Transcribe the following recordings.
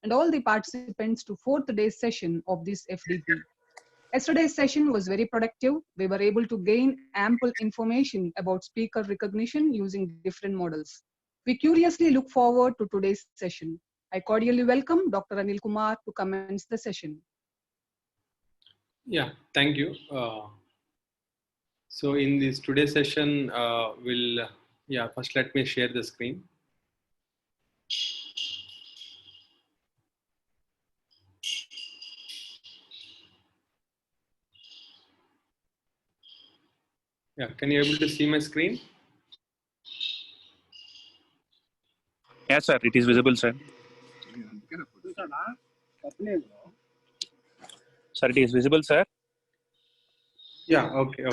and all the participants to fourth day's session of this FDP. Yesterday's session was very productive. We were able to gain ample information about speaker recognition using different models. We curiously look forward to today's session. I cordially welcome Dr. Anil Kumar to commence the session. Yeah, thank you. So in this today's session, first let me share the screen. Yeah, can you able to see my screen? Yes, sir. It is visible, sir. Sir, it is visible, sir. Yeah, okay.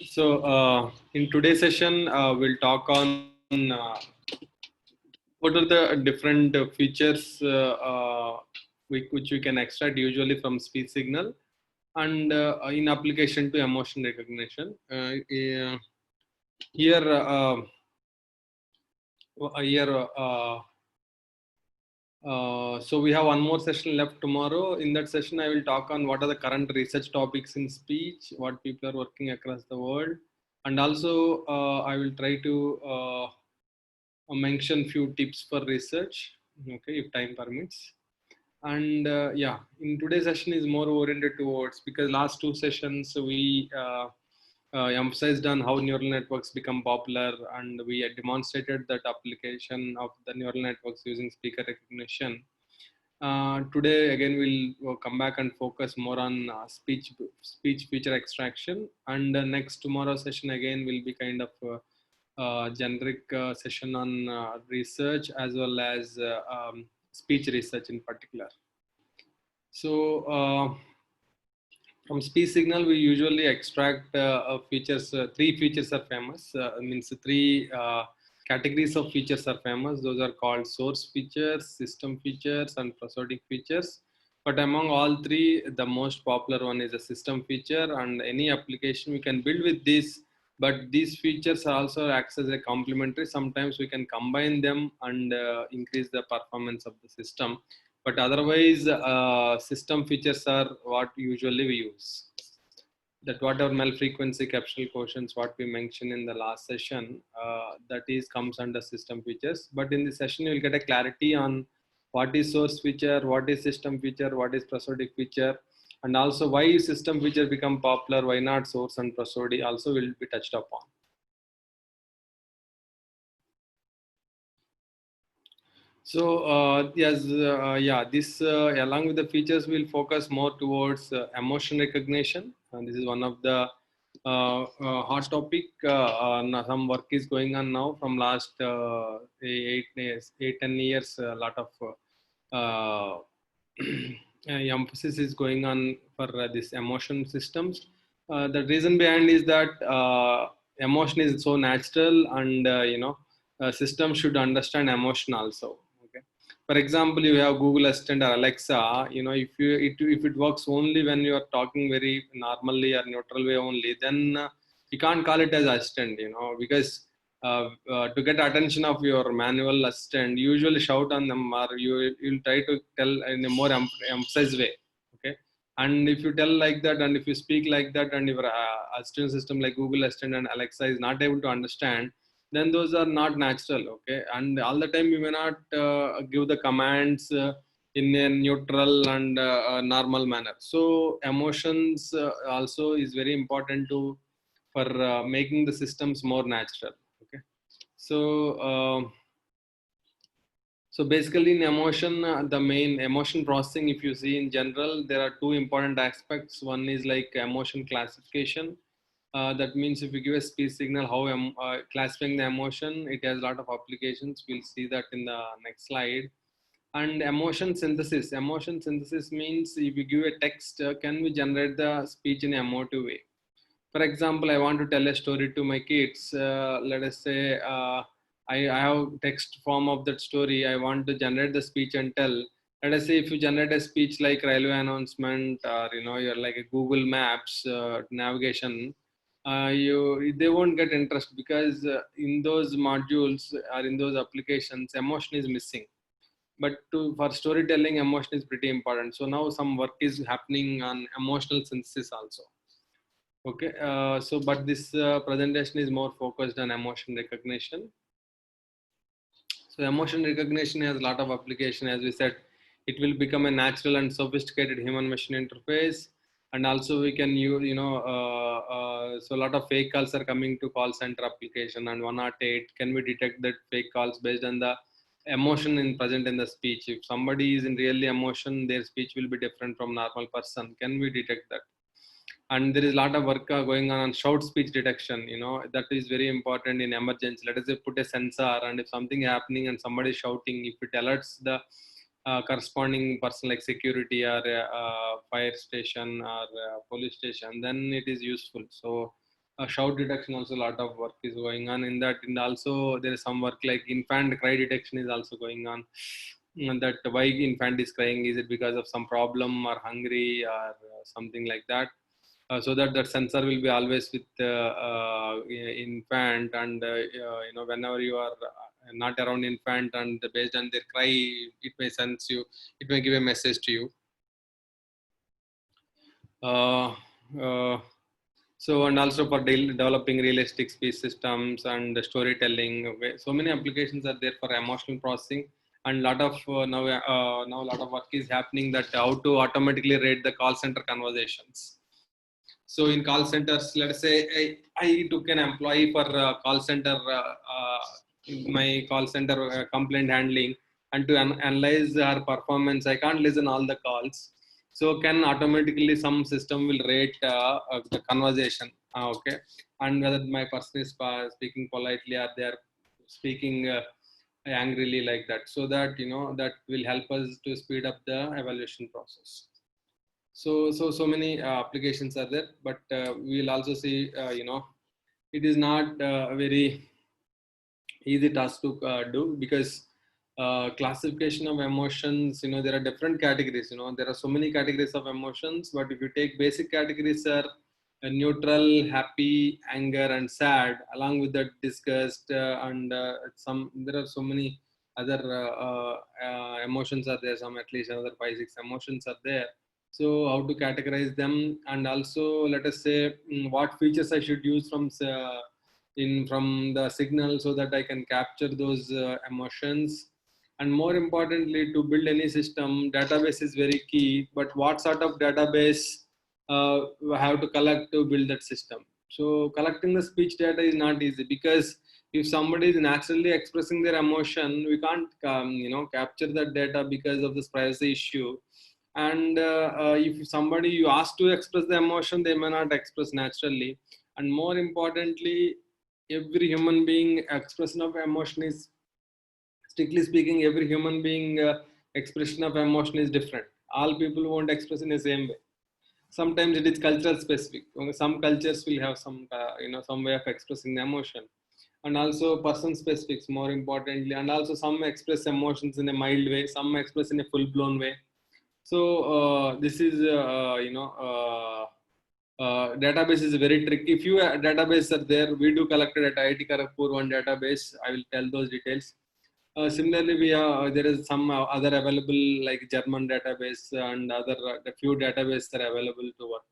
So in today's session, we'll talk on what are the different features which we can extract usually from speech signal and in application to emotion recognition. Here, so we have one more session left tomorrow. In that session, I will talk on what are the current research topics in speech, what people are working across the world, and also I will try to mention few tips for research, okay, if time permits. And in today's session is more oriented towards, because last two sessions we emphasized on how neural networks become popular, and we had demonstrated that application of the neural networks using speaker recognition. Today again we'll come back and focus more on speech feature extraction, and next tomorrow session again will be kind of generic session on research as well as speech research in particular. So from speech signal, we usually extract features. Three features are famous. Means three categories of features are famous. Those are called source features, system features, and prosodic features. But among all three, the most popular one is a system feature, and any application we can build with this. But these features also acts as a complementary. Sometimes we can combine them and increase the performance of the system. But otherwise, system features are what usually we use. That whatever null frequency capsular quotients, what we mentioned in the last session, that is comes under system features. But in this session, you will get a clarity on what is source feature, what is system feature, what is prosodic feature, and also why system feature become popular, why not source and prosody also will be touched upon. So this along with the features will focus more towards emotion recognition, and this is one of the hot topic. Some work is going on now from last 10 years. A lot of emphasis is going on for this emotion systems. The reason behind is that emotion is so natural, and system should understand emotion also. For example, you have Google Assistant or Alexa. If it works only when you are talking very normally or neutral way only, then you can't call it as assistant. Because to get attention of your manual assistant, you usually shout on them, or you'll try to tell in a more emphasized way. Okay, and if you tell like that, and if you speak like that, and your assistant system like Google Assistant and Alexa is not able to understand, then those are not natural. Okay, and all the time you may not give the commands in a neutral and normal manner. So emotions also is very important to for making the systems more natural. Okay, so basically in emotion, the main emotion processing, if you see in general, there are two important aspects. One is like emotion classification. That means if you give a speech signal, how classifying the emotion, it has a lot of applications. We'll see that in the next slide. And emotion synthesis. Emotion synthesis means if you give a text, can we generate the speech in an emotive way? For example, I want to tell a story to my kids. Let us say I have text form of that story. I want to generate the speech and tell. Let us say if you generate a speech like railway announcement, or you're like a Google Maps navigation, they won't get interest, because in those modules or in those applications, emotion is missing. But for storytelling, emotion is pretty important. So now some work is happening on emotional synthesis also. Okay, but this presentation is more focused on emotion recognition. So emotion recognition has a lot of application. As we said, it will become a natural and sophisticated human-machine interface. And also we can use, so a lot of fake calls are coming to call center application, and 108, can we detect that fake calls based on the emotion present in the speech? If somebody is in really emotion, their speech will be different from normal person. Can we detect that? And there is a lot of work going on shout speech detection. That is very important in emergency. Let us say put a sensor, and if something happening and somebody is shouting, if it alerts the corresponding person like security or fire station or police station, then it is useful. So shout detection, also a lot of work is going on in that. And also there is some work like infant cry detection is also going on. And that why infant is crying, is it because of some problem or hungry or something like that? So that sensor will be always with infant, and whenever you are not around infant, and based on their cry, it may sense you, it may give a message to you. So, and also for developing realistic speech systems and storytelling. So many applications are there for emotional processing, and lot of now a lot of work is happening that how to automatically rate the call center conversations. So in call centers, let's say I took an employee for call center, my call center complaint handling, and to analyze her performance, I can't listen all the calls. So can automatically some system will rate the conversation, okay, and whether my person is speaking politely or they are speaking angrily like that. So that that will help us to speed up the evaluation process. So many applications are there, but we will also see, it is not a very easy task to do, because classification of emotions, there are different categories. There are so many categories of emotions, but if you take basic categories are neutral, happy, anger, and sad. Along with that, disgust, and there are so many other emotions are there. Some, at least another 5-6 emotions are there. So how to categorize them, and also let us say what features I should use from the signal, so that I can capture those emotions. And more importantly, to build any system, database is very key. But what sort of database we have to collect to build that system? So collecting the speech data is not easy, because if somebody is naturally expressing their emotion, we can't capture that data because of this privacy issue. And if somebody you ask to express the emotion, they may not express naturally. And more importantly, every human being expression of emotion is, strictly speaking, every human being expression of emotion is different. All people won't express in the same way. Sometimes it is cultural specific. Some cultures will have some some way of expressing the emotion, and also person specifics, more importantly. And also some express emotions in a mild way, some express in a full blown way. So this is database is very tricky. If you database are there, we do collected at IIT Kharagpur one database. I will tell those details. Similarly, there is some other available, like German database, and other a few databases are available to work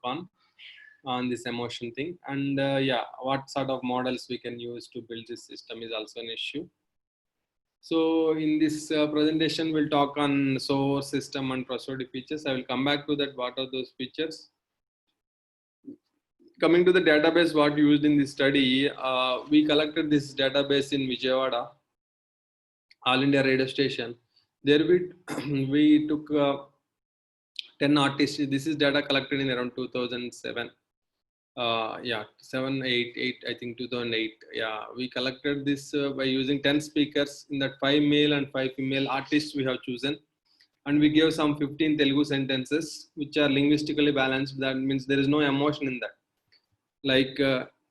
on this emotion thing. And what sort of models we can use to build this system is also an issue. So in this presentation, we'll talk on source, system, and trustworthy features. I will come back to that. What are those features? Coming to the database, what used in this study, we collected this database in Vijayawada, All India radio station. There we took 10 artists. This is data collected in around 2007. 7, 8, I think 2008. Yeah, we collected this by using 10 speakers. In that, 5 male and 5 female artists we have chosen. And we gave some 15 Telugu sentences, which are linguistically balanced. That means there is no emotion in that. Like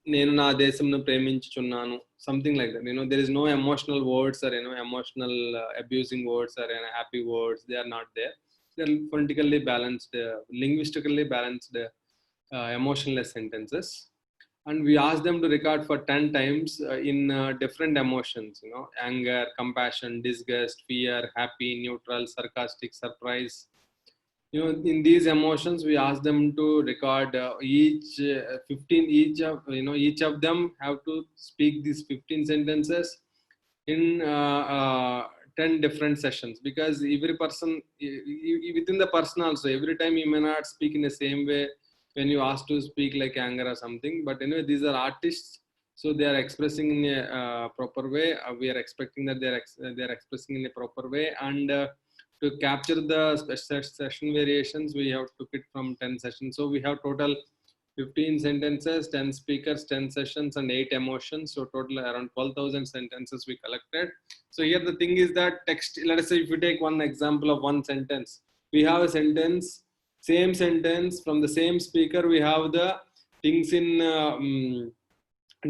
నేను నా దేశంను ప్రేమించుచున్నాను, something like that. There is no emotional words or emotional abusing words or happy words. They are not there. They are phonetically balanced, linguistically balanced, emotionless sentences. And we ask them to record for 10 times in different emotions, anger, compassion, disgust, fear, happy, neutral, sarcastic, surprise. In these emotions we ask them to record each 15, each of them have to speak these 15 sentences in 10 different sessions, because every person within the person also, every time you may not speak in the same way when you ask to speak like anger or something. But anyway, these are artists, so they are expressing in a proper way. We are expecting that they are expressing in a proper way. And to capture the session variations, we have took it from 10 sessions. So we have total 15 sentences, 10 speakers, 10 sessions, and 8 emotions. So total around 12,000 sentences we collected. So here the thing is that text, let us say if you take one example of one sentence, we have a sentence, same sentence from the same speaker, we have the things in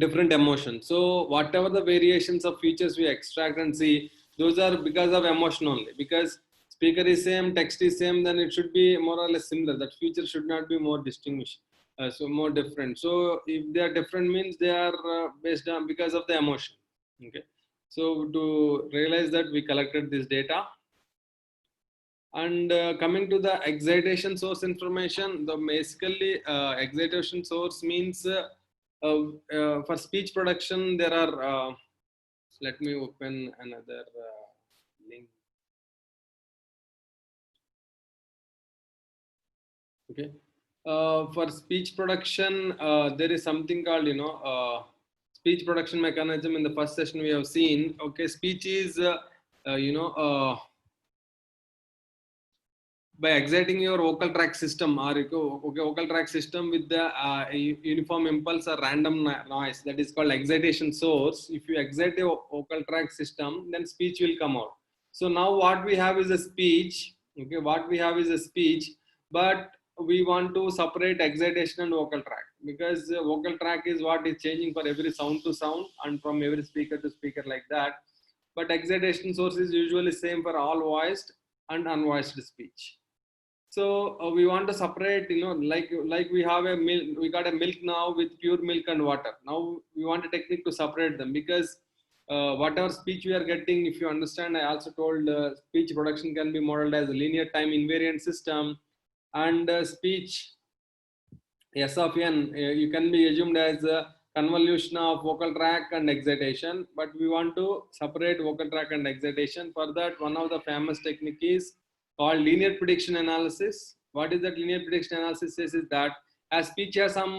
different emotions. So whatever the variations of features we extract and see, those are because of emotion only. Because speaker is same, text is same, then it should be more or less similar. That feature should not be more distinguished, so more different. So if they are different, means they are based on because of the emotion. Okay, so to realize that, we collected this data. And coming to the excitation source information, the basically excitation source means for speech production there are let me open another link. Okay, for speech production there is something called speech production mechanism. In the first session we have seen, okay, speech is by exciting your vocal tract system, or okay, vocal tract system with the uniform impulse or random noise, that is called excitation source. If you excite your vocal tract system, then speech will come out. So now what we have is a speech. Okay, what we have is a speech, but we want to separate excitation and vocal tract, because vocal tract is what is changing for every sound to sound and from every speaker to speaker, like that. But excitation source is usually same for all voiced and unvoiced speech. So we want to separate, like we have a milk, we got a milk now with pure milk and water. Now we want a technique to separate them, because whatever speech we are getting, if you understand, I also told speech production can be modeled as a linear time invariant system. And speech S of n, you can be assumed as a convolution of vocal tract and excitation, but we want to separate vocal tract and excitation. For that, one of the famous technique is called linear prediction analysis. What is that linear prediction analysis? Is that as speech has some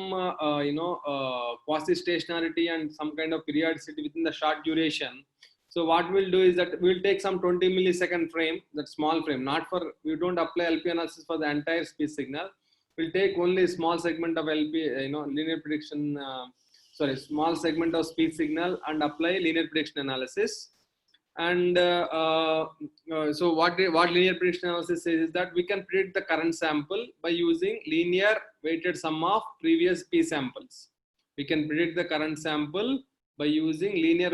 quasi-stationarity and some kind of periodicity within the short duration. So what we'll do is that we'll take some 20 millisecond frame, that small frame, not for, we don't apply LP analysis for the entire speech signal. We'll take only a small segment of LP, linear prediction, small segment of speech signal, and apply linear prediction analysis. And so what linear prediction analysis says is that we can predict the current sample by using linear weighted sum of previous P samples. We can predict the current sample by using linear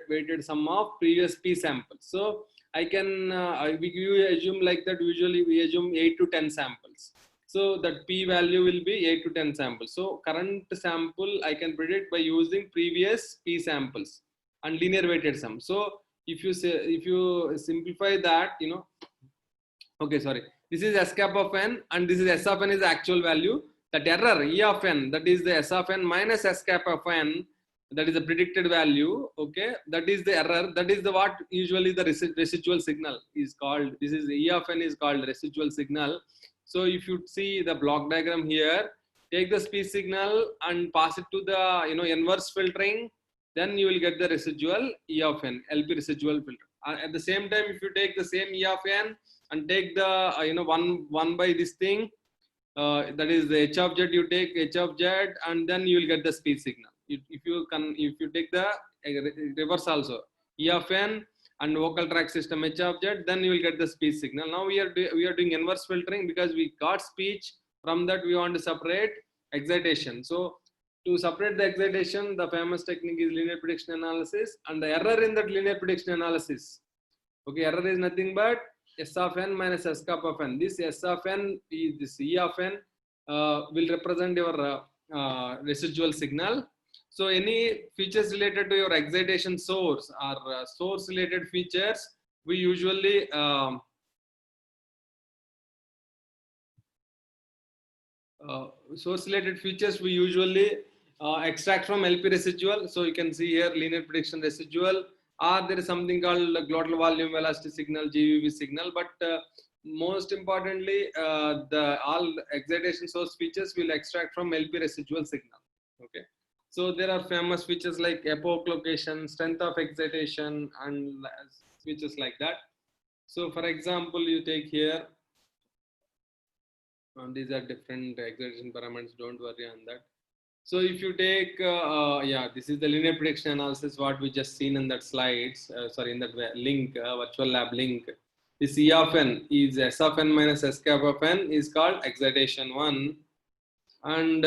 weighted sum of previous P samples. So I can, we assume like that, usually we assume 8 to 10 samples. So that P value will be 8 to 10 samples. So current sample I can predict by using previous P samples and linear weighted sum. So if you simplify that, okay, sorry, this is S cap of n, and this is S of n is the actual value. That error E of n, that is the S of n minus S cap of n, that is the predicted value. Okay, that is the error. That is the what usually the residual signal is called. This is E of n is called residual signal. So if you see the block diagram here, take the speech signal and pass it to the inverse filtering, then you will get the residual E of n, LP residual filter. At the same time, if you take the same E of n and take the one by this thing, that is the H of Z, you take H of Z, and then you will get the speech signal. If you take the reverse also, E of n and vocal tract system H of Z, then you will get the speech signal. Now we are doing inverse filtering, because we got speech, from that we want to separate excitation. So To separate the excitation, the famous technique is linear prediction analysis, and the error in that linear prediction analysis. Okay, error is nothing but S of n minus S cap of n. This S of n, this E of n will represent your residual signal. So any features related to your excitation source or source related features, we usually source related features we usually extract from LP residual. So you can see here linear prediction residual, or there is something called glottal volume velocity signal, GVV signal. But most importantly, the all excitation source features will extract from LP residual signal. Okay. So there are famous features like epoch location, strength of excitation, and features like that. So for example, you take here, these are different excitation parameters, don't worry on that. So if you take, yeah, this is the linear prediction analysis, what we just seen in that slides, sorry, in that link, virtual lab link. This E of n is S of n minus S cap of n is called excitation 1. And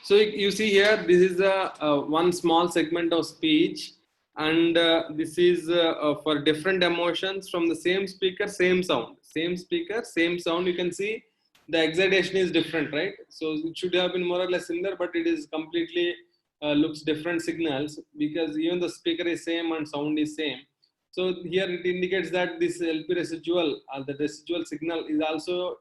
so you see here, this is one small segment of speech, and this is for different emotions from the same speaker, same sound. Same speaker, same sound. You can see the excitation is different, right? So it should have been more or less similar, but it is completely looks different signals, because even the speaker is same and sound is same. So here it indicates that this LP residual, the residual signal, is also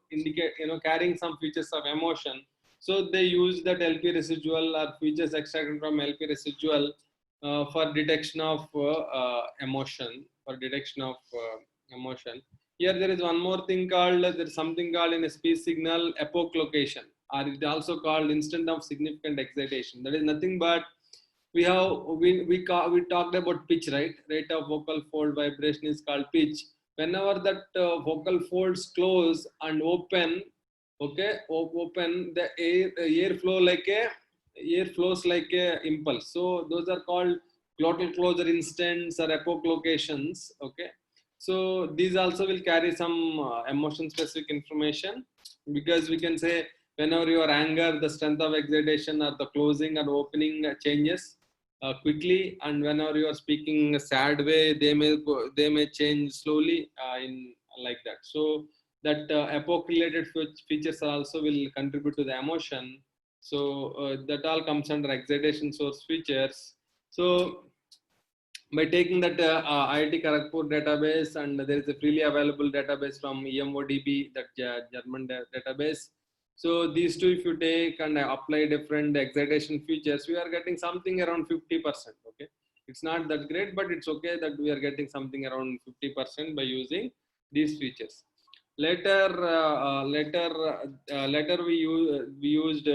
carrying some features of emotion. So they use that LP residual or features extracted from LP residual for detection of emotion, for detection of emotion. Here there is one more thing called, there is something called in a speech signal epoch location, or it also called instant of significant excitation. That is nothing but we talked about pitch, right? Rate of vocal fold vibration is called pitch. Whenever that vocal folds close and open, okay, open, the air flows like a impulse. So those are called glottal closure instants or epoch locations. Okay, so these also will carry some emotion specific information, because we can say whenever your anger, the strength of excitation or the closing and opening changes quickly, and whenever you are speaking a sad way, they may change slowly in like that. So that epoch related features also will contribute to the emotion. So that all comes under excitation source features. So by taking that IIT Kharagpur database, and there is a freely available database from EMODB, that German database. So these two, if you take and apply different excitation features, we are getting something around 50%. Okay, it's not that great, but it's okay that we are getting something around 50% by using these features. Later we used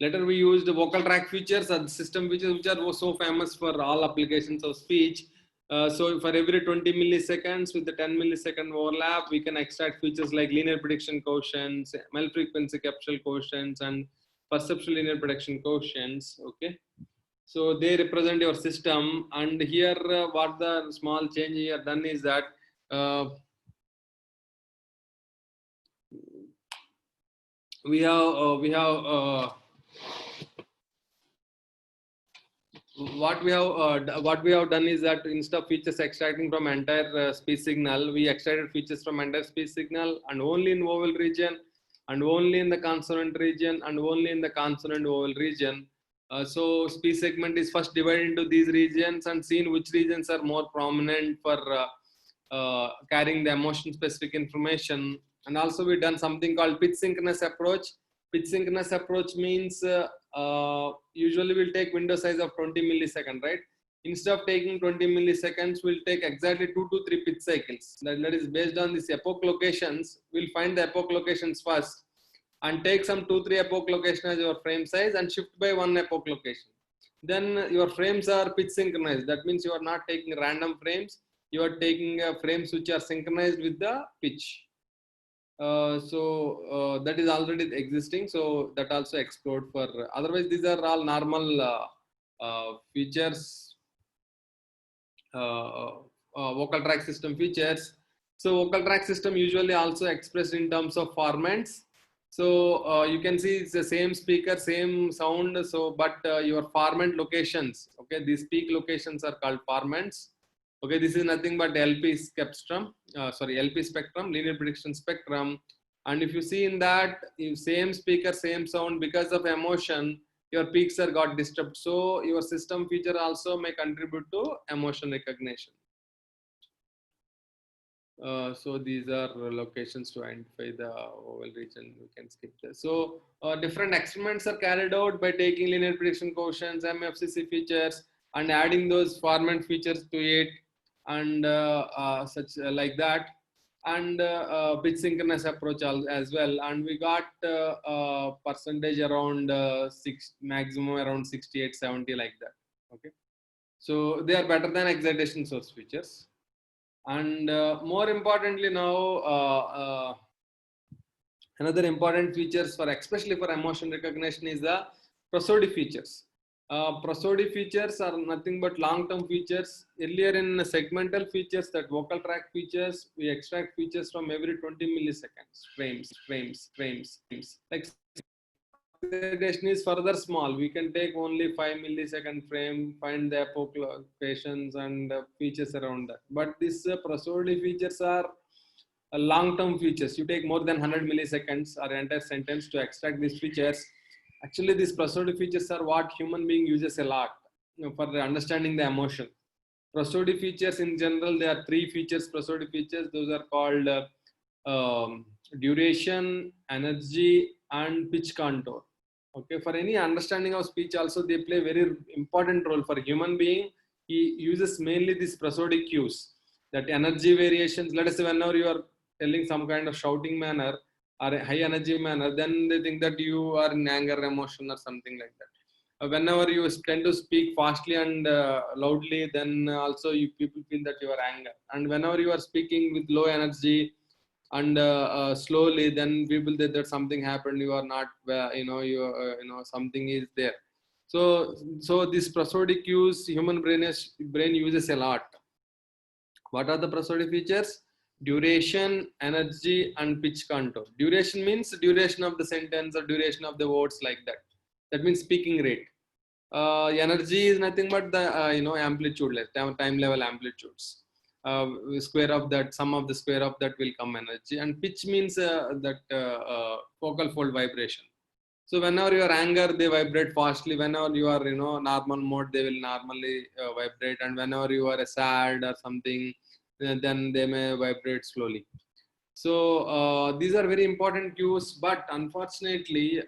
later we used vocal track features and system features, which are so famous for all applications of speech. So for every 20 milliseconds with the 10 millisecond overlap, we can extract features like linear prediction quotients, Mel frequency capsule quotients, and perceptual linear prediction quotients. Okay, so they represent your system. And here what the small change here done is that we have what we have done is that instead of features extracting from entire speech signal, we extracted features from entire speech signal, and only in vowel region, and only in the consonant region, and only in the consonant vowel region. So speech segment is first divided into these regions and seen which regions are more prominent for carrying the emotion specific information. And also we done something called pitch synchronous approach. Pitch synchronous approach means usually we'll take window size of 20 millisecond, right? Instead of taking 20 milliseconds, we'll take exactly 2 to 3 pitch cycles. That is based on these epoch locations. We'll find the epoch locations first and take some 2-3 epoch location as your frame size and shift by 1 epoch location. Then your frames are pitch synchronized. That means you are not taking random frames. You are taking frames which are synchronized with the pitch. So that is already existing, so that also explored for, otherwise these are all normal features, vocal track system features. So vocal tract system usually also expressed in terms of formants. So you can see it's the same speaker, same sound. So, but your formant locations, okay, these peak locations are called formants. Okay, this is nothing but LP spectrum, LP spectrum, linear prediction spectrum. And if you see in that, same speaker, same sound, because of emotion, your peaks are got disturbed. So your system feature also may contribute to emotion recognition. So these are locations to identify the oval region. We can skip this. So different experiments are carried out by taking linear prediction coefficients, MFCC features, and adding those formant features to it, and such like that, and pitch synchronous approach as well. And we got percentage around maximum around 68, 70 like that. Okay, so they are better than excitation source features. And more importantly now, another important features for especially for emotion recognition is the prosody features. Prosody features are nothing but long-term features. Earlier in segmental features, that vocal tract features, we extract features from every 20 milliseconds, frames. Like excitation is further small. We can take only 5 millisecond frame, find the applications and features around that. But these prosody features are long-term features. You take more than 100 milliseconds or entire sentence to extract these features. Actually, these prosody features are what human being uses a lot, for understanding the emotion. Prosody features in general, there are three features, prosody features. Those are called duration, energy, and pitch contour. Okay, for any understanding of speech also, they play very important role. For human being, he uses mainly these prosodic cues, that energy variations. Let us say whenever you are telling some kind of shouting manner or a high energy manner, then they think that you are in anger, emotion, or something like that. Whenever you tend to speak fastly and loudly, then also people feel that you are anger. And whenever you are speaking with low energy and slowly, then people think that something happened, you are not, something is there. So this prosodic cues human brain uses a lot. What are the prosody features? Duration, energy, and pitch contour. Duration means duration of the sentence or duration of the words, like that. That means speaking rate. Energy is nothing but the amplitude, like time level amplitudes. Square of that, sum of the square of that will come energy. And pitch means that focal fold vibration. So whenever you are anger, they vibrate fastly. Whenever you are normal mode, they will normally vibrate. And whenever you are sad or something, then they may vibrate slowly. So these are very important cues. But unfortunately,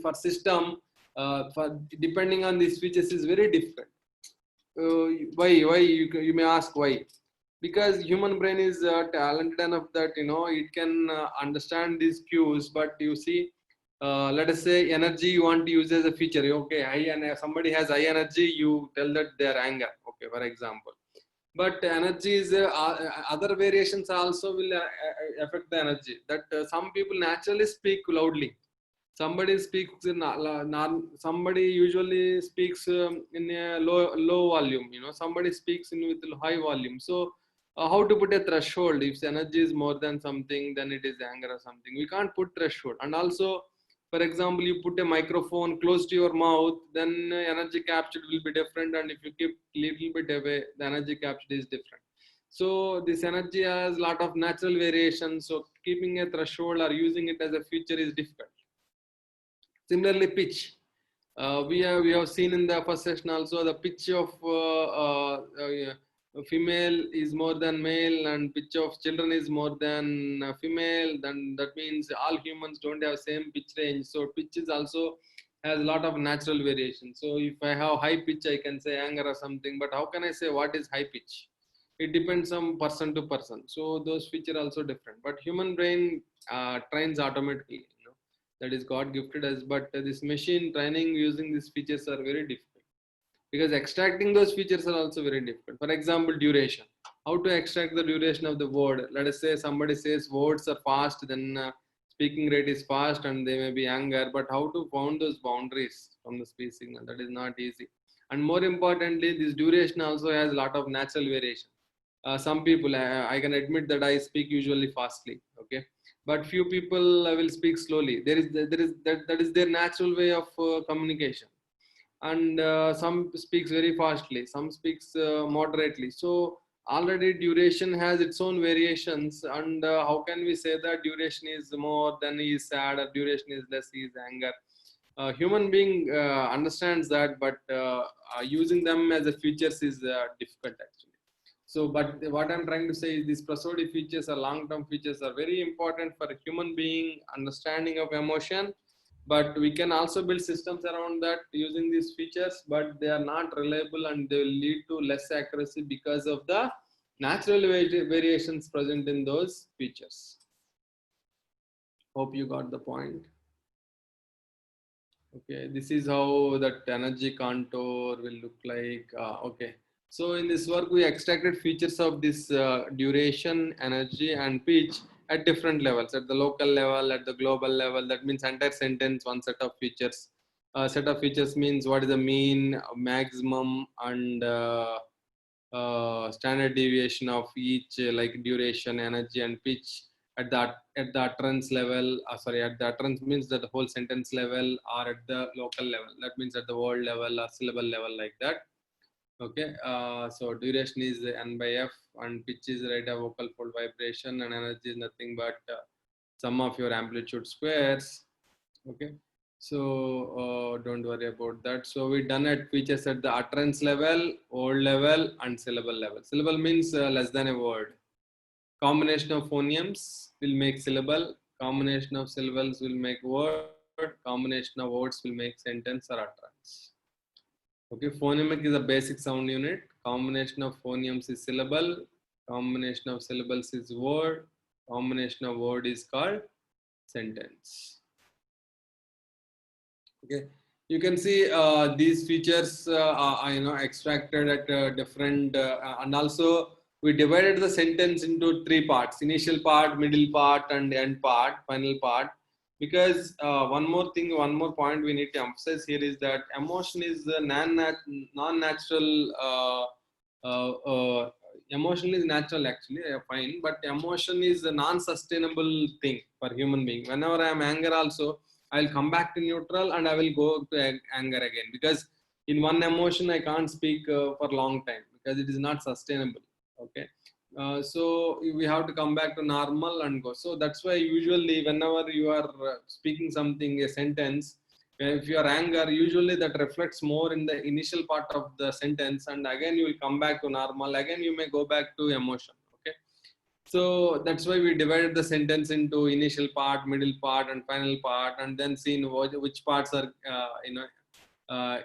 for system, for depending on these features is very different. Why you may ask why? Because human brain is talented enough that it can understand these cues. But you see, let us say energy you want to use as a feature. Okay, somebody has high energy, you tell that they are anger. Okay, for example. But energy is other variations also will affect the energy. That some people naturally speak loudly. Somebody speaks in somebody usually speaks in a low volume. Somebody speaks in with high volume. So how to put a threshold? If energy is more than something, then it is anger or something. We can't put threshold. And also, for example, you put a microphone close to your mouth, then energy captured will be different. And if you keep little bit away, the energy captured is different. So this energy has a lot of natural variations. So keeping a threshold or using it as a feature is difficult. Similarly, pitch. We have seen in the first session also, the pitch of female is more than male, and pitch of children is more than female. Then that means all humans don't have same pitch range. So pitch is also has a lot of natural variation. So if I have high pitch, I can say anger or something. But how can I say what is high pitch? It depends on person to person. So those features are also different. But human brain trains automatically. That is God gifted us. But this machine training using these features are very difficult, because extracting those features are also very difficult. For example, duration. How to extract the duration of the word? Let us say somebody says words are fast, then speaking rate is fast, and they may be anger. But how to found those boundaries from the speech signal? That is not easy. And more importantly, this duration also has a lot of natural variation. Some people, I can admit that I speak usually fastly, okay, but few people will speak slowly. That is their natural way of communication. And some speaks very fastly, some speaks moderately. So already duration has its own variations, and how can we say that duration is more, then he is sad, or duration is less, he is anger? Human being understands that, but using them as a features is difficult actually. So, but what I'm trying to say is these prosodic features or long-term features are very important for a human being understanding of emotion. But we can also build systems around that using these features, but they are not reliable and they will lead to less accuracy because of the natural variations present in those features. Hope you got the point. Okay, this is how that energy contour will look like. Okay, so in this work we extracted features of this duration, energy and pitch at different levels, at the local level, at the global level. That means entire sentence, one set of features. Set of features means what is the mean, maximum and standard deviation of each, like duration, energy and pitch at the utterance level. At the utterance means that the whole sentence level, or at the local level, that means at the word level or syllable level, like that. Okay, so duration is n by f, and pitch is right a vocal fold vibration, and energy is nothing but sum of your amplitude squares. Okay, so don't worry about that. So we done at features at the utterance level, word level and syllable level. Syllable means less than a word. Combination of phonemes will make syllable, combination of syllables will make word, combination of words will make sentence or utterance. Okay, phonemic is a basic sound unit. Combination of phonemes is syllable, combination of syllables is word, combination of word is called sentence. Okay, you can see these features are extracted at different and also we divided the sentence into three parts: initial part, middle part and end part, final part. Because one more point we need to emphasize here is that emotion is non-natural. Emotion is natural actually, fine, but emotion is a non-sustainable thing for human being. Whenever I am anger also, I'll come back to neutral and I will go to anger again, because in one emotion I can't speak for long time because it is not sustainable. Okay, so we have to come back to normal and go. So that's why usually whenever you are speaking something, a sentence, if you are anger, usually that reflects more in the initial part of the sentence, and again you will come back to normal, again you may go back to emotion. Okay, so that's why we divided the sentence into initial part, middle part and final part, and then see which parts are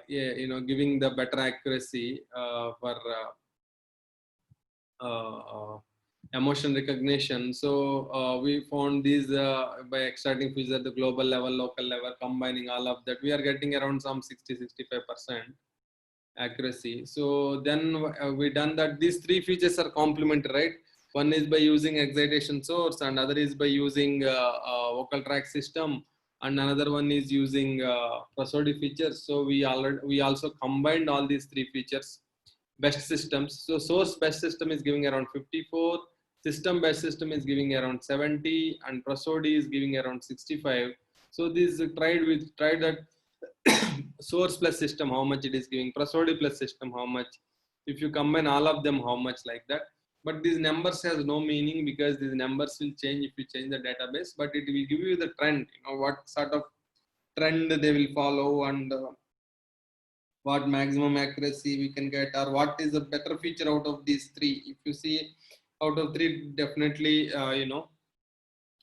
giving the better accuracy for emotion recognition. So we found these by extracting features at the global level, local level, combining all of that, we are getting around some 60-65% accuracy. So then we done that these three features are complementary, right? One is by using excitation source, and other is by using vocal track system, and another one is using prosodic features. So we also combined all these three features. Best systems. So source best system is giving around 54, system best system is giving around 70, and prosody is giving around 65. So this tried that source plus system, how much it is giving, prosody plus system, how much, if you combine all of them, how much, like that. But these numbers has no meaning because these numbers will change if you change the database, but it will give you the trend, what sort of trend they will follow, and what maximum accuracy we can get, or what is a better feature out of these three. If you see out of three, definitely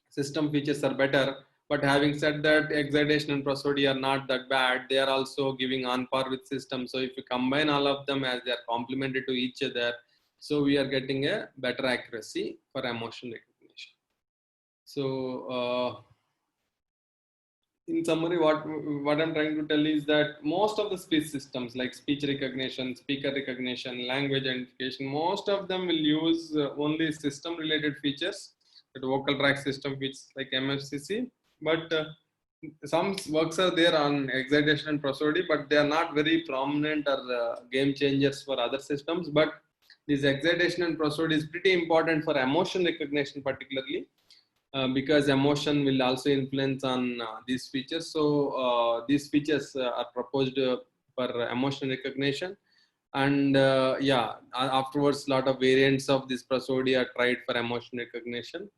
system features are better. But having said that, excitation and prosody are not that bad. They are also giving on par with system. So if you combine all of them as they are complementary to each other, so we are getting a better accuracy for emotion recognition. So in summary, what I'm trying to tell is that most of the speech systems like speech recognition, speaker recognition, language identification, most of them will use only system related features, the vocal track system, which like MFCC. But some works are there on excitation and prosody, but they are not very prominent or game changers for other systems. But this excitation and prosody is pretty important for emotion recognition particularly, because emotion will also influence on these features. So these features are proposed for emotion recognition. And afterwards a lot of variants of this prosody are tried for emotion recognition.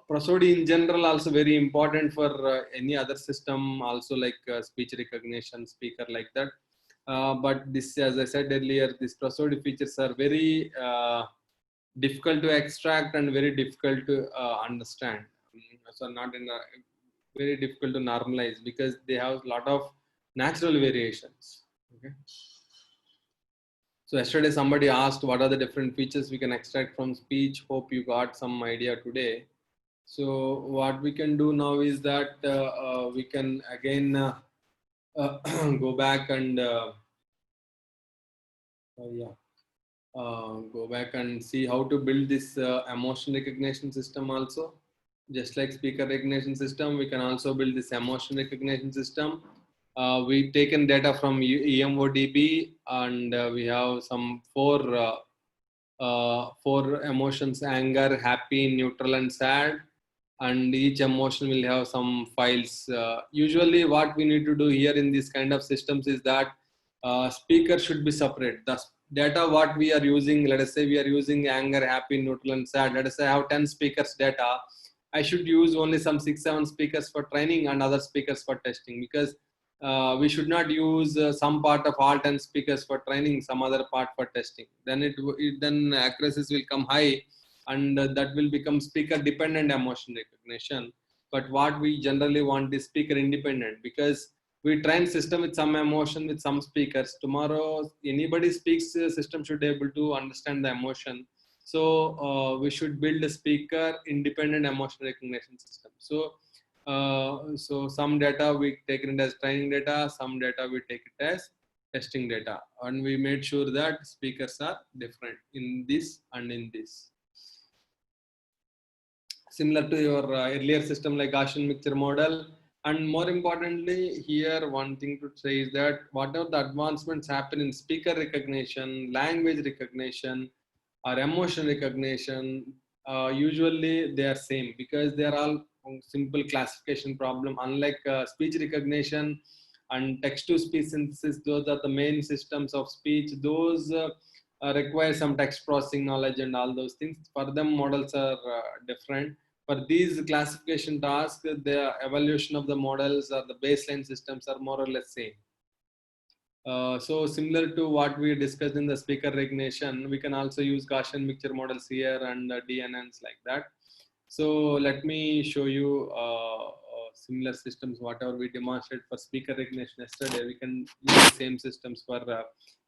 Prosody in general also very important for any other system also, like speech recognition, speaker, like that. But this, as I said earlier, these prosody features are very difficult to extract and very difficult to understand. So not in a, very difficult to normalize because they have a lot of natural variations. Okay. So yesterday somebody asked what are the different features we can extract from speech. Hope you got some idea today. So what we can do now is that we can again go back and go back and see how to build this emotion recognition system also. Just like speaker recognition system, we can also build this emotion recognition system. We've taken data from EMODB, and we have some four emotions: anger, happy, neutral, and sad. And each emotion will have some files. Usually what we need to do here in this kind of systems is that speaker should be separate. The data what we are using, let us say we are using anger, happy, neutral, and sad. Let us say I have 10 speakers data. I should use only some 6-7 speakers for training and other speakers for testing, because we should not use some part of all 10 speakers for training, some other part for testing. Then then accuracies will come high, and that will become speaker dependent emotion recognition. But what we generally want is speaker independent, because we train system with some emotion with some speakers. Tomorrow anybody speaks, system should be able to understand the emotion. So we should build a speaker independent emotion recognition system. So some data we take it as training data, some data we take it as testing data, and we made sure that speakers are different in this and in this. Similar to your earlier system like Gaussian mixture model. And more importantly, here one thing to say is that whatever the advancements happen in speaker recognition, language recognition, or emotion recognition, usually they are same, because they are all simple classification problem. Unlike speech recognition and text-to-speech synthesis, those are the main systems of speech. Those require some text processing knowledge and all those things. For them, models are different. For these classification tasks, the evaluation of the models or the baseline systems are more or less same. So similar to what we discussed in the speaker recognition, we can also use Gaussian mixture models here and DNNs like that. So let me show you similar systems, whatever we demonstrated for speaker recognition yesterday. We can use the same systems for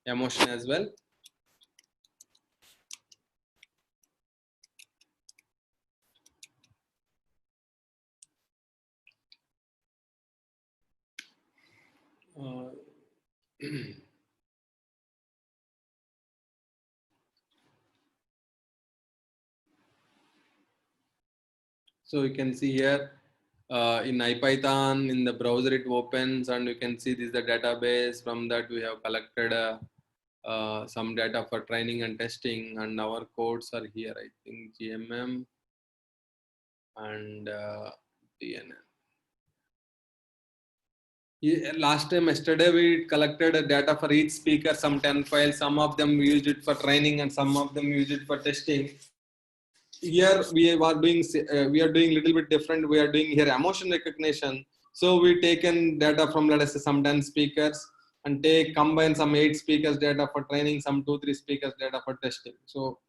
emotion as well. So you can see here in IPython, in the browser it opens, and you can see this is the database. From that we have collected some data for training and testing, and our codes are here. I think GMM and DNN. Last time, yesterday, we collected data for each speaker, some 10 files. Some of them we used it for training, and some of them used it for testing. Here we are doing little bit different. We are doing here emotion recognition. So we taken data from, let us say, some 10 speakers, and combine some 8 speakers data for training, some 2-3 speakers data for testing. So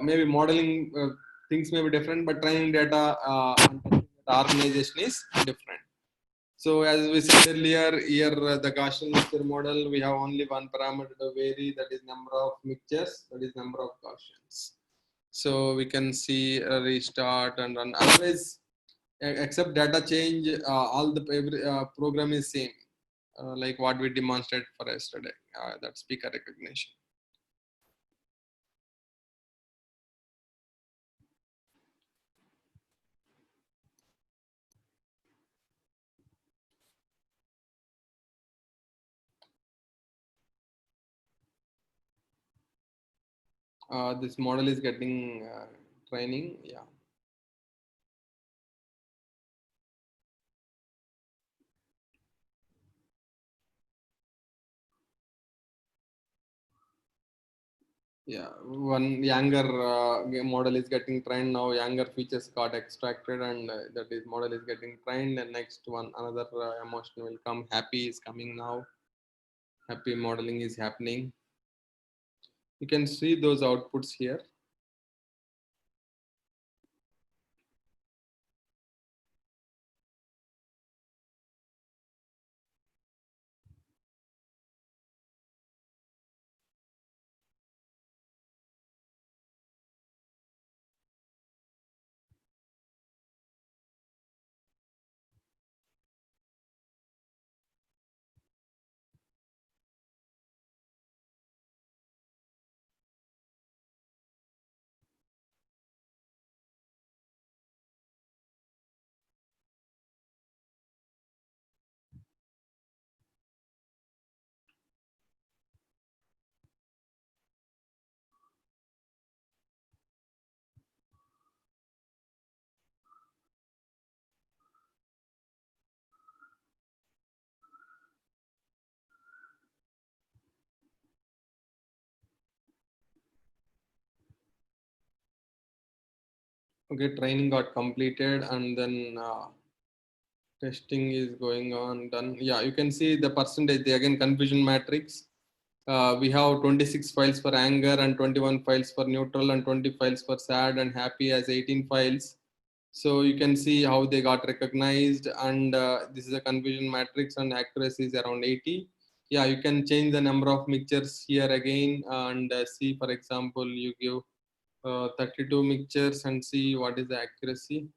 maybe modeling things may be different, but training data and testing data organization is different. So as we said earlier, here the Gaussian mixture model, we have only one parameter to vary, that is number of mixtures, that is number of Gaussians. So we can see a restart and run. Otherwise, except data change, all the program is same, like what we demonstrated for yesterday, that speaker recognition. This model is getting training. Yeah. Yeah, one younger model is getting trained now. Younger features got extracted, and that is model is getting trained. And next one, another emotion will come. Happy is coming now. Happy modeling is happening. You can see those outputs here. Okay, training got completed, and then testing is going on. Done. Yeah, you can see the percentage. The again confusion matrix. We have 26 files for anger and 21 files for neutral and 20 files for sad and happy as 18 files. So you can see how they got recognized, and this is a confusion matrix, and accuracy is around 80. Yeah, you can change the number of mixtures here again, and see, for example, you give 32 mixtures and see what is the accuracy.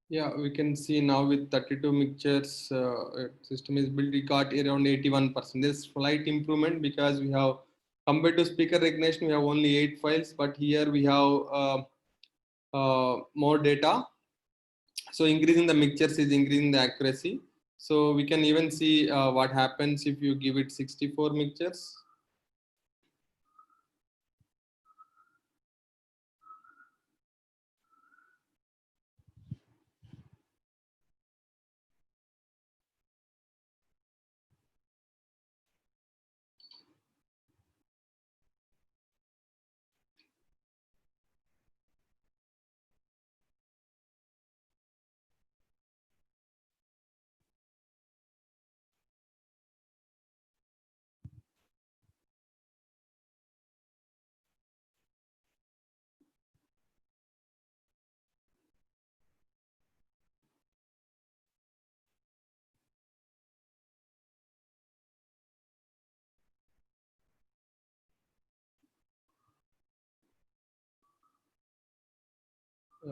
Yeah, we can see now with 32 mixtures, system is built. We got around 81%. There's slight improvement because we have, compared to speaker recognition, we have only 8 files, but here we have more data. So increasing the mixtures is increasing the accuracy. So we can even see what happens if you give it 64 mixtures.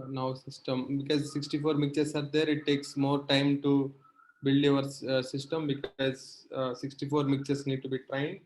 now system, because 64 mixtures are there, it takes more time to build your system, because 64 mixtures need to be trained.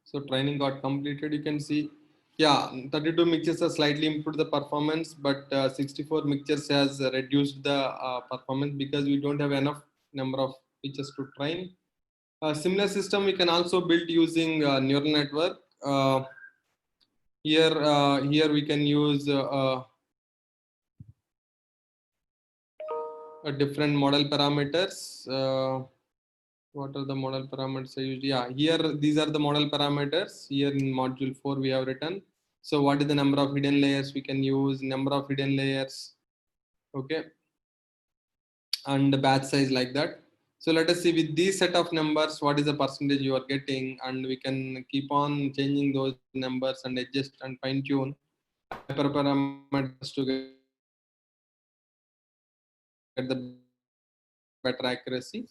So training got completed. You can see, yeah, 32 mixtures has slightly improved the performance, but 64 mixtures has reduced the performance because we don't have enough number of features to train. Similar system we can also build using neural network. Here we can use different model parameters. What are the model parameters I used? Yeah, here these are the model parameters. Here in module 4 we have written. So what is the number of hidden layers we can use, number of hidden layers, okay, and the batch size, like that. So let us see with these set of numbers what is the percentage you are getting, and we can keep on changing those numbers and adjust and fine tune hyperparameters to get the better accuracy.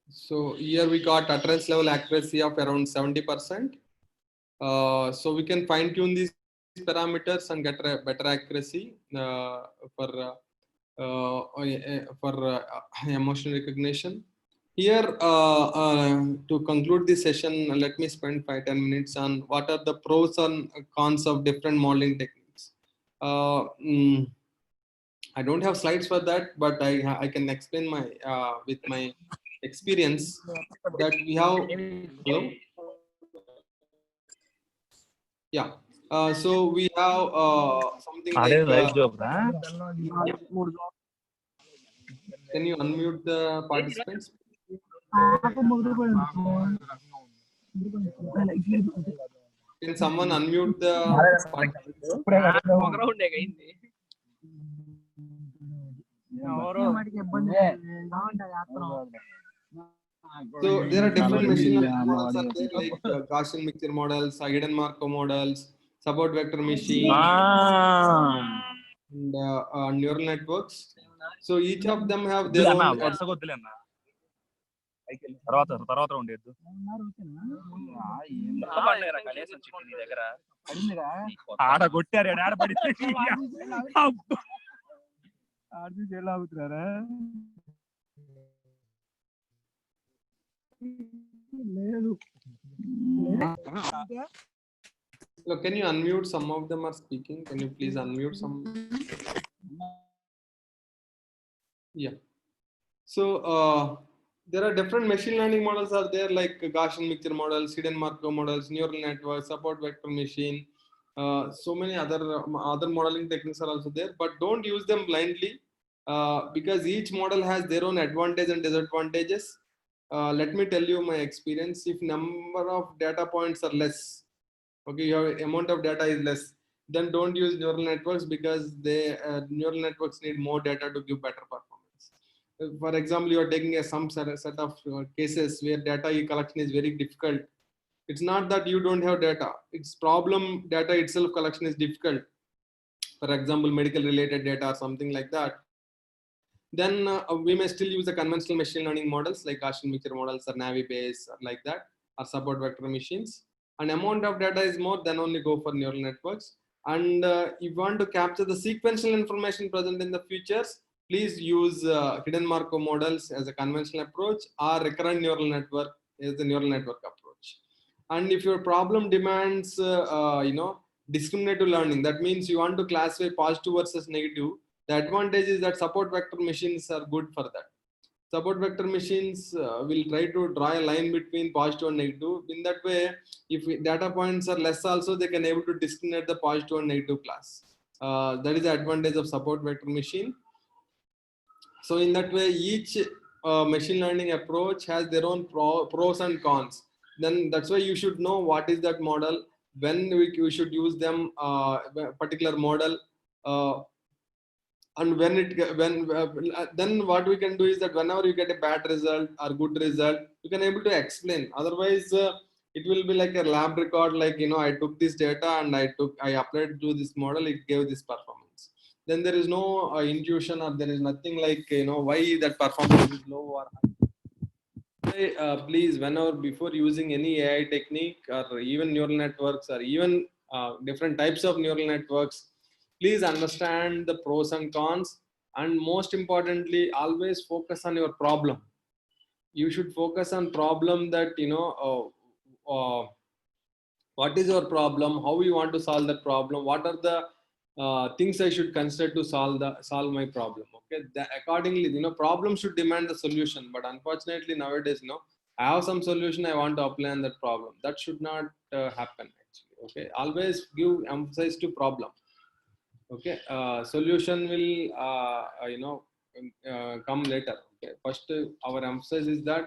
So here we got utterance level accuracy of around 70%. So we can fine tune these parameters and get a better accuracy for emotional recognition. Here, to conclude this session, let me spend 5-10 minutes on what are the pros and cons of different modeling techniques. I don't have slides for that, but I can explain my with my experience that we have. Hello? Yeah. So we have something like Can you unmute the participants? Can someone unmute the participants? So there are different machine learning models are there, like Gaussian mixture models, hidden Markov models, support vector machine, and neural networks. So each of them have their own. తర్వాత ఉండేది ఆడ కొట్టారు ఆడ పడితే ఎలా అవుతున్నారా లేదు So can you unmute? Some of them are speaking. Can you please unmute some? Yeah. So there are different machine learning models are there, like Gaussian mixture models, hidden Markov models, neural networks, support vector machine. So many other modeling techniques are also there, but don't use them blindly because each model has their own advantages and disadvantages. Let me tell you my experience. If number of data points are less, okay, your amount of data is less, then don't use neural networks because neural networks need more data to give better performance. For example, you are taking some set of cases where data collection is very difficult. It's not that you don't have data, it's problem data itself collection is difficult. For example, medical related data or something like that, then we may still use the conventional machine learning models like Gaussian mixture models or Navi Bayes or like that, or support vector machines. And amount of data is more, then only go for neural networks. And if you want to capture the sequential information present in the features, please use hidden Markov models as a conventional approach, or recurrent neural network as the neural network approach. And if your problem demands discriminative learning, that means you want to classify positive versus negative, the advantage is that support vector machines are good for that. Support vector machines will try to draw a line between positive and negative. In that way, if data points are less also, they can able to discriminate the positive and negative class. That is the advantage of support vector machine. So in that way, each machine learning approach has their own pros and cons. Then that's why you should know what is that model, when we should use them, particular model, and then what we can do is that whenever you get a bad result or good result, you can able to explain. Otherwise it will be like a lab record, like I took this data and I applied to this model, it gave this performance. Then there is no intuition, or there is nothing like why that performance is low or high. Please, whenever before using any AI technique or even neural networks or even different types of neural networks, please understand the pros and cons, and most importantly, always focus on your problem. You should focus on problem that what is your problem, how you want to solve that problem, what are the things I should consider to solve my problem. Okay, accordingly, problem should demand the solution, but unfortunately nowadays, I have some solution, I want to apply on that problem. That should not happen actually. Okay, always give emphasis to problem. Okay, solution will come later. Okay, first our emphasis is that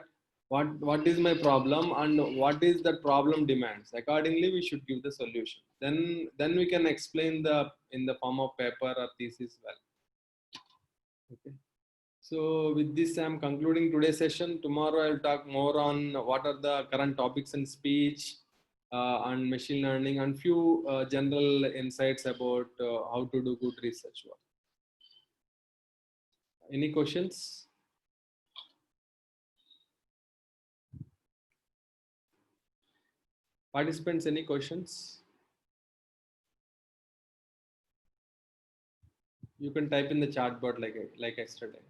what is my problem and what is the problem demands. Accordingly, we should give the solution. Then we can explain in the form of paper or thesis well. Okay, so with this I'm concluding today's session. Tomorrow I'll talk more on what are the current topics in speech and machine learning, and few general insights about how to do good research work. Any questions? Participants, any questions? You can type in the chat board like yesterday.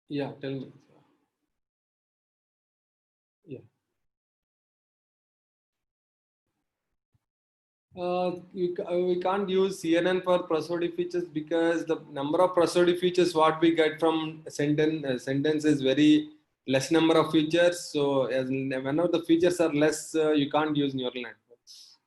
Yeah, tell me. Yeah. We can't use CNN for prosody features because the number of prosody features what we get from sentence is very less number of features. So as whenever the features are less, you can't use neural networks.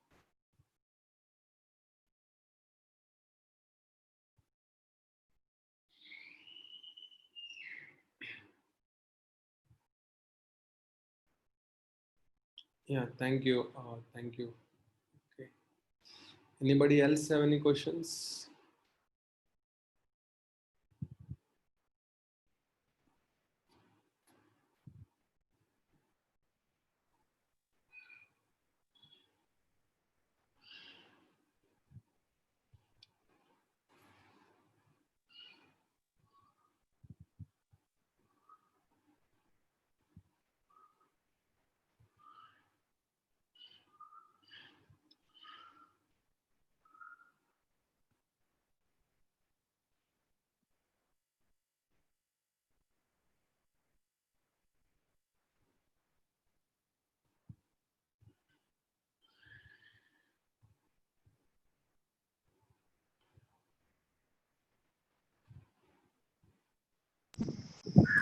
Yeah, thank you. Thank you. Okay. Anybody else have any questions?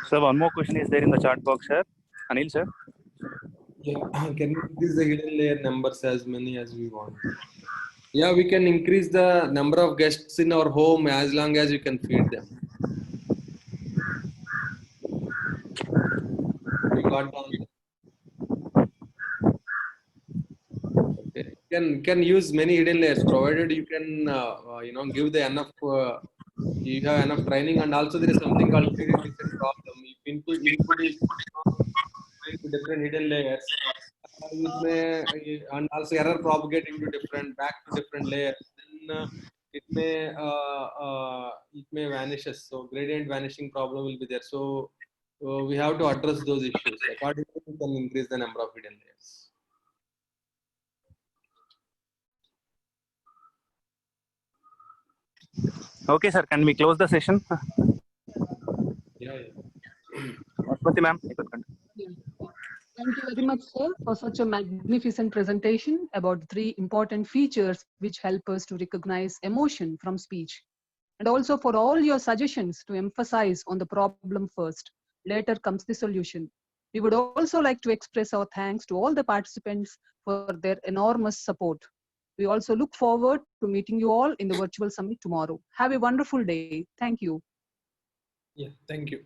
Sir, one more question is there in the chat box, sir. Anil, sir. Yeah, can we increase the hidden layer numbers as many as we want? Yeah, we can increase the number of guests in our home as long as you can feed them. We got down. Okay. Can use many hidden layers provided you can give the enough. You have enough training, and also there is something called pre-requisite problem. If input is going to different hidden layers, and also error propagating to different back to different layers, then it may vanishes. So gradient vanishing problem will be there. So we have to address those issues. Accordingly, we can increase the number of hidden layers. Okay, sir. Can we close the session? Yeah. Basmati ma'am. Yeah. Thank you very much, sir, for such a magnificent presentation about the 3 important features which help us to recognize emotion from speech. And also for all your suggestions to emphasize on the problem first. Later comes the solution. We would also like to express our thanks to all the participants for their enormous support. We also look forward to meeting you all in the virtual summit tomorrow. Have a wonderful day. Thank you. Yeah, thank you.